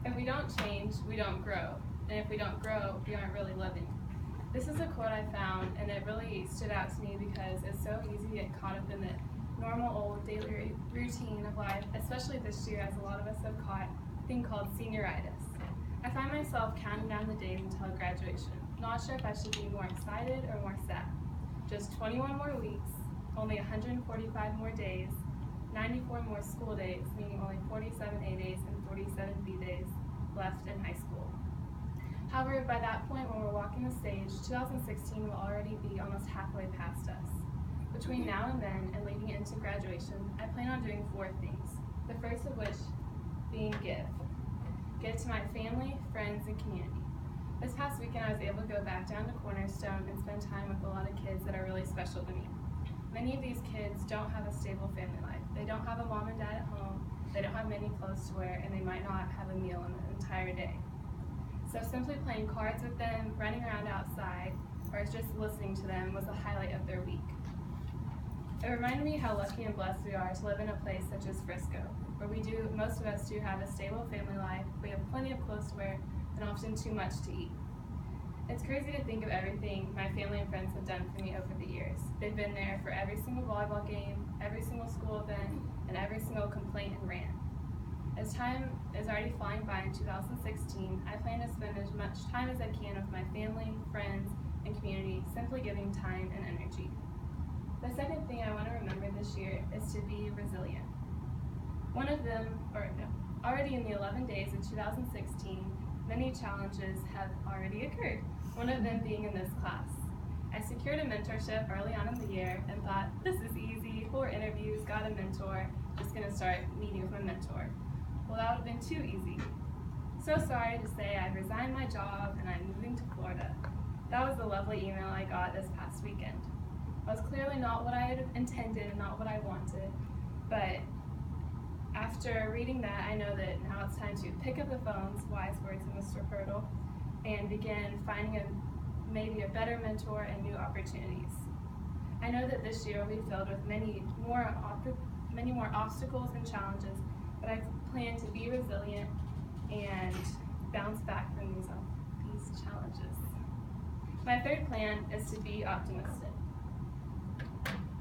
If we don't change, we don't grow. And if we don't grow, we aren't really living. This is a quote I found, and it really stood out to me because it's so easy to get caught up in the normal old daily routine of life, especially this year as a lot of us have caught a thing called senioritis. I find myself counting down the days until graduation, not sure if I should be more excited or more sad. Just 21 more weeks, only 145 more days, 94 more school days, meaning only 47 A days and 47 B days left in high school. However, by that point when we're walking the stage, 2016 will already be almost halfway past us. Between now and then and leading into graduation, I plan on doing 4 things. The first of which being give. Give to my family, friends, and community. This past weekend I was able to go back down to Cornerstone and spend time with a lot of kids that are really special to me. Many of these kids don't have a stable family life. They don't have a mom and dad at home, they don't have many clothes to wear, and they might not have a meal in the entire day. So simply playing cards with them, running around outside, or just listening to them was the highlight of their week. It reminded me how lucky and blessed we are to live in a place such as Frisco, where most of us do have a stable family life, we have plenty of clothes to wear, and often too much to eat. It's crazy to think of everything my family and friends have done for me over the years. They've been there for every single volleyball game, every single school event, and every single complaint and rant. As time is already flying by in 2016, I plan to spend as much time as I can with my family, friends, and community, simply giving time and energy. The second thing I want to remember this year is to be resilient. Already in the 11 days of 2016, many challenges have already occurred, one of them being in this class. I secured a mentorship early on in the year and thought, this is easy, 4 interviews, got a mentor, just gonna start meeting with my mentor. Well, that would have been too easy. So sorry to say I've resigned my job and I'm moving to Florida. That was the lovely email I got this past weekend. It was clearly not what I had intended, not what I wanted, but after reading that, I know that now it's time to pick up the phones, wise words of Mr. Hurdle, and begin finding maybe a better mentor and new opportunities. I know that this year will be filled with many more obstacles and challenges, but I plan to be resilient and bounce back from these challenges. My third plan is to be optimistic.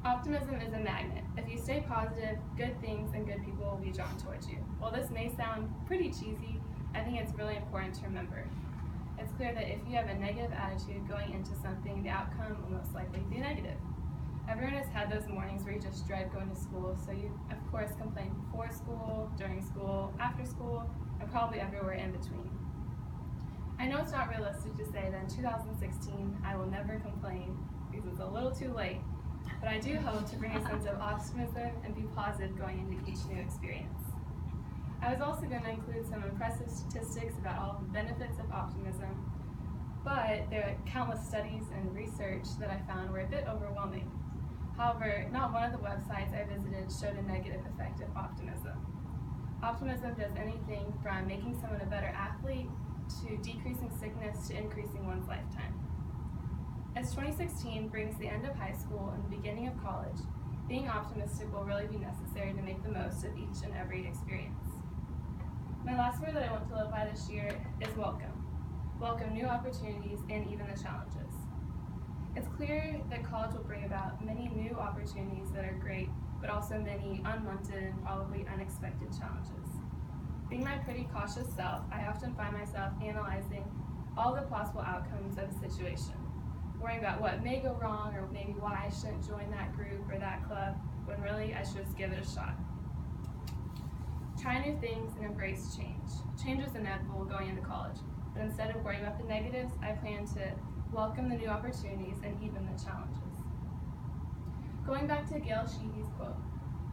Optimism is a magnet. If you stay positive, good things and good people will be drawn towards you. While this may sound pretty cheesy, I think it's really important to remember. It's clear that if you have a negative attitude going into something, the outcome will most likely be negative. Everyone has had those mornings where you just dread going to school, so you, of course, complain before school, during school, after school, and probably everywhere in between. I know it's not realistic to say that in 2016 I will never complain because it's a little too late, but I do hope to bring a sense of optimism and be positive going into each new experience. I was also going to include some impressive statistics about all the benefits of optimism, but there are countless studies and research that I found were a bit overwhelming. However, not one of the websites I visited showed a negative effect of optimism. Optimism does anything from making someone a better athlete to decreasing sickness to increasing one's lifetime. As 2016 brings the end of high school and the beginning of college, being optimistic will really be necessary to make the most of each and every experience. My last word that I want to live by this year is welcome. Welcome new opportunities and even the challenges. It's clear that college will bring about many new opportunities that are great, but also many unwanted and probably unexpected challenges. Being my pretty cautious self, I often find myself analyzing all the possible outcomes of a situation, worrying about what may go wrong or maybe why I shouldn't join that group or that club, when really I should just give it a shot. Try new things and embrace change. Change is inevitable going into college, but instead of worrying about the negatives, I plan to welcome the new opportunities and even the challenges. Going back to Gail Sheehy's quote,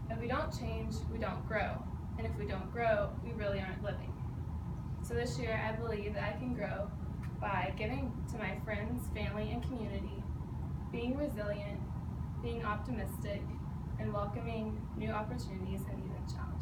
if we don't change, we don't grow. And if we don't grow, we really aren't living. So this year, I believe that I can grow by giving to my friends, family, and community, being resilient, being optimistic, and welcoming new opportunities and even challenges.